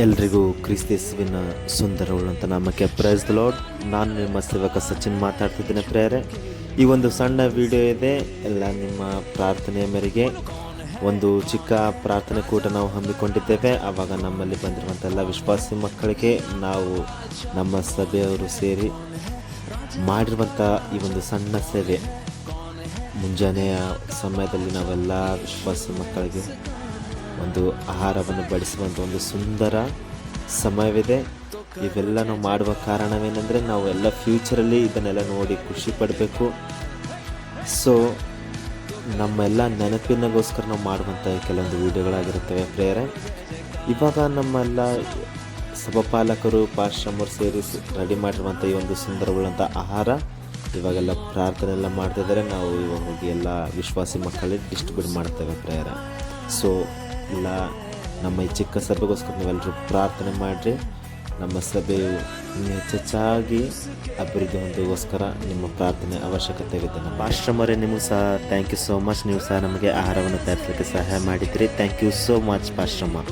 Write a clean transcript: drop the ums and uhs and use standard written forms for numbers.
ಎಲ್ರಿಗೂ ಕ್ರಿಸ್ತೇಸುವಿನ ಸುಂದರವುಳ್ಳಂಥ ನಾಮಕ್ಕೆ praise the lord. ನಾನು ನಿಮ್ಮ ಸೇವಕ ಸಚಿನ್ ಮಾತಾಡ್ತಿದ್ದೇನೆ ಪ್ರೇಯರೆ. ಈ ಒಂದು ಸಣ್ಣ ವಿಡಿಯೋ ಇದೆ, ಎಲ್ಲ ನಿಮ್ಮ ಪ್ರಾರ್ಥನೆಯ ಮೇರೆಗೆ ಒಂದು ಚಿಕ್ಕ ಪ್ರಾರ್ಥನೆ ಕೂಟ ನಾವು ಹಮ್ಮಿಕೊಂಡಿದ್ದೇವೆ. ಆವಾಗ ನಮ್ಮಲ್ಲಿ ಬಂದಿರುವಂಥ ಎಲ್ಲ ವಿಶ್ವಾಸಿ ಮಕ್ಕಳಿಗೆ ನಾವು ನಮ್ಮ ಸಭೆಯವರು ಸೇರಿ ಮಾಡಿರುವಂಥ ಈ ಒಂದು ಸಣ್ಣ ಸೇವೆ, ಮುಂಜಾನೆಯ ಸಮಯದಲ್ಲಿ ನಾವೆಲ್ಲ ವಿಶ್ವಾಸಿ ಮಕ್ಕಳಿಗೆ ಒಂದು ಆಹಾರವನ್ನು ಬಡಿಸುವಂಥ ಒಂದು ಸುಂದರ ಸಮಯವಿದೆ. ಇವೆಲ್ಲ ನಾವು ಮಾಡುವ ಕಾರಣವೇನೆಂದರೆ ನಾವು ಎಲ್ಲ ಫ್ಯೂಚರಲ್ಲಿ ಇದನ್ನೆಲ್ಲ ನೋಡಿ ಖುಷಿ ಪಡಬೇಕು. ಸೊ ನಮ್ಮೆಲ್ಲ ನೆನಪಿನಗೋಸ್ಕರ ನಾವು ಮಾಡುವಂಥ ಕೆಲವೊಂದು ವಿಡಿಯೋಗಳಾಗಿರುತ್ತವೆ ಪ್ರೇಯರೆ. ಇವಾಗ ನಮ್ಮೆಲ್ಲ ಸಭಾಪಾಲಕರು ಪಾಶ್ರಮರು ಸೇರಿ ರೆಡಿ ಮಾಡಿರುವಂಥ ಈ ಒಂದು ಸುಂದರವುಳ್ಳಂಥ ಆಹಾರ ಇವಾಗೆಲ್ಲ ಪ್ರಾರ್ಥನೆ ಎಲ್ಲ ಮಾಡ್ತಿದ್ದಾರೆ. ನಾವು ಇವಾಗ ಹೋಗಿ ಎಲ್ಲ ವಿಶ್ವಾಸಿ ಮಕ್ಕಳಿಗೆ ಡಿಸ್ಟ್ರಿಬ್ಯೂಟ್ ಮಾಡ್ತೇವೆ ಪ್ರೇಯರ. ಸೊ ಎಲ್ಲ ನಮ್ಮ ಈ ಚಿಕ್ಕ ಸಭೆಗೋಸ್ಕರ ನೀವೆಲ್ಲರೂ ಪ್ರಾರ್ಥನೆ ಮಾಡಿರಿ. ನಮ್ಮ ಸಭೆಯು ಇನ್ನೂ ಹೆಚ್ಚೆಚ್ಚಾಗಿ ಅಭಿವೃದ್ಧಿ ಹೊಂದೋಗೋಸ್ಕರ ನಿಮ್ಮ ಪ್ರಾರ್ಥನೆ ಅವಶ್ಯಕತೆ ಇದೆ. ನಮ್ಮ ಪಾಶ್ರಮರೇ, ನಿಮಗೂ ಸಹ ಥ್ಯಾಂಕ್ ಯು ಸೋ ಮಚ್. ನೀವು ಸಹ ನಮಗೆ ಆಹಾರವನ್ನು ತಯಾರಿಸಲಿಕ್ಕೆ ಸಹಾಯ ಮಾಡಿದ್ದೀರಿ. Thank you so much ಪಾಶ್ರಮ.